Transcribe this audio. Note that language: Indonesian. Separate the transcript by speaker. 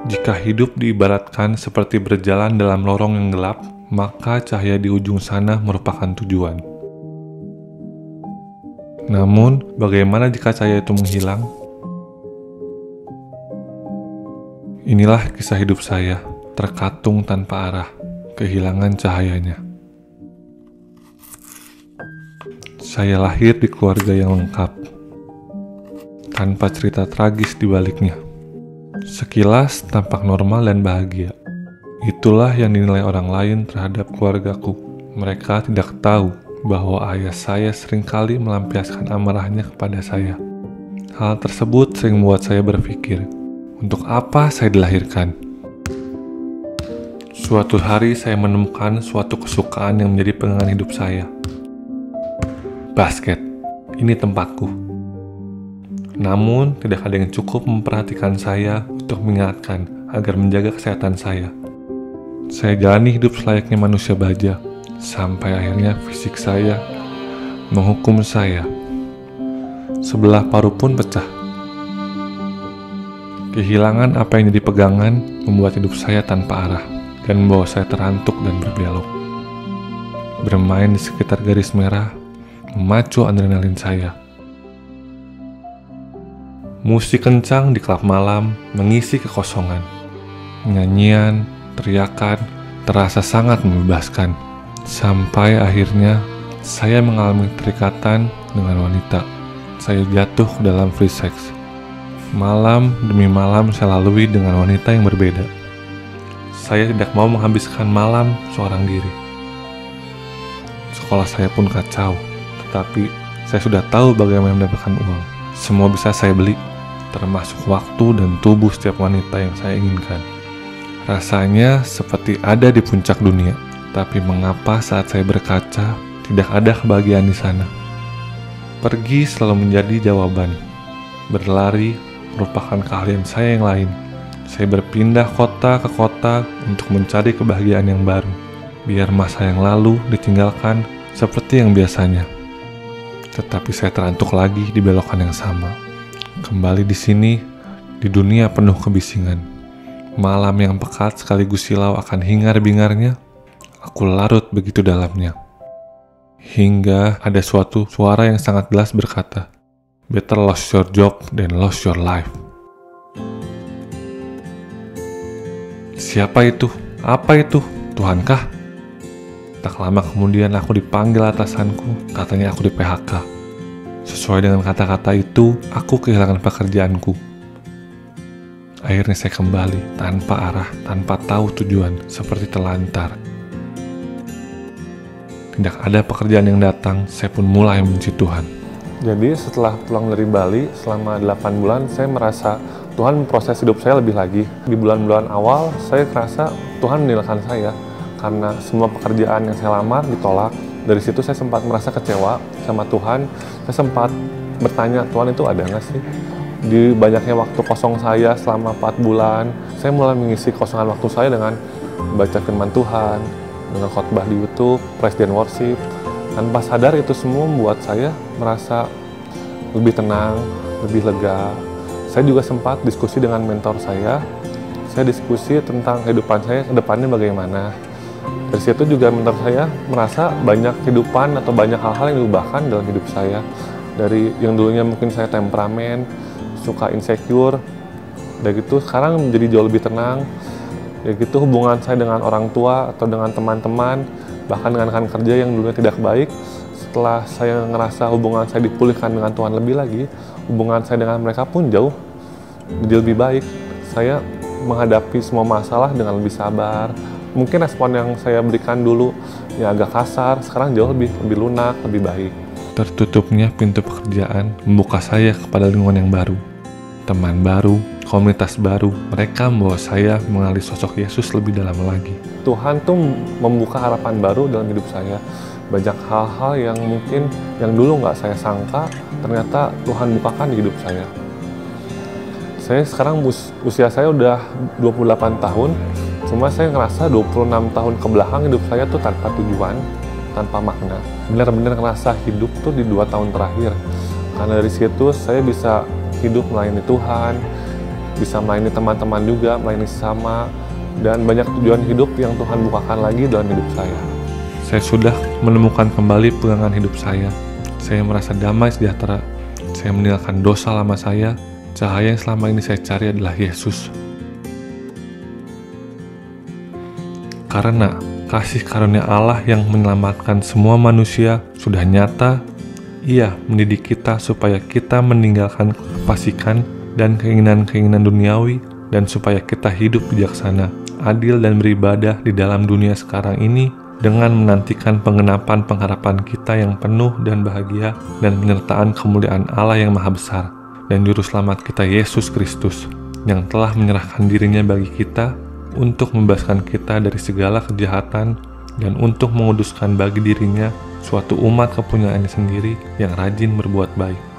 Speaker 1: Jika hidup diibaratkan seperti berjalan dalam lorong yang gelap, maka cahaya di ujung sana merupakan tujuan. Namun, bagaimana jika cahaya itu menghilang? Inilah kisah hidup saya, terkatung tanpa arah, kehilangan cahayanya. Saya lahir di keluarga yang lengkap, tanpa cerita tragis di baliknya. Sekilas tampak normal dan bahagia. Itulah yang dinilai orang lain terhadap keluargaku. Mereka tidak tahu bahwa ayah saya seringkali melampiaskan amarahnya kepada saya. Hal tersebut sering membuat saya berpikir, untuk apa saya dilahirkan? Suatu hari saya menemukan suatu kesukaan yang menjadi pegangan hidup saya. Basket, ini tempatku. Namun, tidak ada yang cukup memperhatikan saya untuk mengingatkan agar menjaga kesehatan saya. Saya jalani hidup selayaknya manusia baja, sampai akhirnya fisik saya menghukum saya. Sebelah paru pun pecah. Kehilangan apa yang jadi pegangan membuat hidup saya tanpa arah dan membawa saya terantuk dan berbelok. Bermain di sekitar garis merah memacu adrenalin saya. Musik kencang di klub malam mengisi kekosongan. Nyanyian, teriakan, terasa sangat membebaskan. Sampai akhirnya, saya mengalami keterikatan dengan wanita. Saya jatuh ke dalam free sex. Malam demi malam saya lalui dengan wanita yang berbeda. Saya tidak mau menghabiskan malam seorang diri. Sekolah saya pun kacau, tetapi saya sudah tahu bagaimana mendapatkan uang. Semua bisa saya beli, termasuk waktu dan tubuh setiap wanita yang saya inginkan. Rasanya seperti ada di puncak dunia, tapi mengapa saat saya berkaca, tidak ada kebahagiaan di sana? Pergi selalu menjadi jawaban. Berlari merupakan keahlian saya yang lain. Saya berpindah kota ke kota untuk mencari kebahagiaan yang baru, biar masa yang lalu ditinggalkan seperti yang biasanya. Tetapi saya terantuk lagi di belokan yang sama. Kembali di sini, di dunia penuh kebisingan. Malam yang pekat sekaligus silau akan hingar-bingarnya, aku larut begitu dalamnya. Hingga ada suatu suara yang sangat jelas berkata, "Better lose your job than lose your life." Siapa itu? Apa itu? Tuhankah? Tak lama kemudian aku dipanggil atasanku, katanya aku di PHK. Sesuai dengan kata-kata itu, aku kehilangan pekerjaanku. Akhirnya saya kembali, tanpa arah, tanpa tahu tujuan, seperti telantar. Tidak ada pekerjaan yang datang, saya pun mulai membenci Tuhan. Jadi setelah pulang dari Bali, selama 8 bulan, saya merasa Tuhan memproses hidup saya lebih lagi. Di bulan-bulan awal, saya merasa Tuhan meninggalkan saya, karena semua pekerjaan yang saya lamar ditolak. Dari situ saya sempat merasa kecewa sama Tuhan. Saya sempat bertanya, Tuhan itu ada nggak sih? Di banyaknya waktu kosong saya selama 4 bulan, saya mulai mengisi kosongan waktu saya dengan baca firman Tuhan, dengan khotbah di YouTube, praise and worship. Tanpa sadar itu semua membuat saya merasa lebih tenang, lebih lega. Saya juga sempat diskusi dengan mentor saya. Saya diskusi tentang kehidupan saya ke depannya bagaimana. Dari situ juga mentor saya merasa banyak kehidupan atau banyak hal-hal yang diubahkan dalam hidup saya. Dari yang dulunya mungkin saya temperamen, suka insecure, dari gitu sekarang menjadi jauh lebih tenang. Ya gitu hubungan saya dengan orang tua atau dengan teman-teman, bahkan dengan rekan kerja yang dulunya tidak baik, setelah saya ngerasa hubungan saya dipulihkan dengan Tuhan lebih lagi, hubungan saya dengan mereka pun jauh menjadi lebih baik. Saya menghadapi semua masalah dengan lebih sabar. Mungkin respon yang saya berikan dulu ya agak kasar, sekarang jauh lebih lunak, lebih baik. Tertutupnya pintu pekerjaan membuka saya kepada lingkungan yang baru, teman baru, komunitas baru. Mereka membawa saya mengenali sosok Yesus lebih dalam lagi. Tuhan tuh membuka harapan baru dalam hidup saya. Banyak hal-hal yang mungkin yang dulu nggak saya sangka, ternyata Tuhan bukakan di hidup saya. Saya sekarang usia saya udah 28 tahun. Cuma saya ngerasa 26 tahun kebelakang hidup saya tuh tanpa tujuan, tanpa makna. Benar-benar ngerasa hidup tuh di 2 tahun terakhir. Karena dari situ saya bisa hidup melayani Tuhan, bisa melayani teman-teman juga, melayani sesama, dan banyak tujuan hidup yang Tuhan bukakan lagi dalam hidup saya. Saya sudah menemukan kembali pegangan hidup saya. Saya merasa damai sejahtera. Saya meninggalkan dosa lama saya. Cahaya yang selama ini saya cari adalah Yesus. Karena kasih karunia Allah yang menyelamatkan semua manusia sudah nyata, Ia mendidik kita supaya kita meninggalkan kefasikan dan keinginan-keinginan duniawi, dan supaya kita hidup bijaksana, adil, dan beribadah di dalam dunia sekarang ini dengan menantikan penggenapan pengharapan kita yang penuh dan bahagia dan penyertaan kemuliaan Allah yang Maha Besar dan Juru Selamat kita Yesus Kristus yang telah menyerahkan dirinya bagi kita untuk membebaskan kita dari segala kejahatan dan untuk menguduskan bagi dirinya suatu umat kepunyaannya sendiri yang rajin berbuat baik.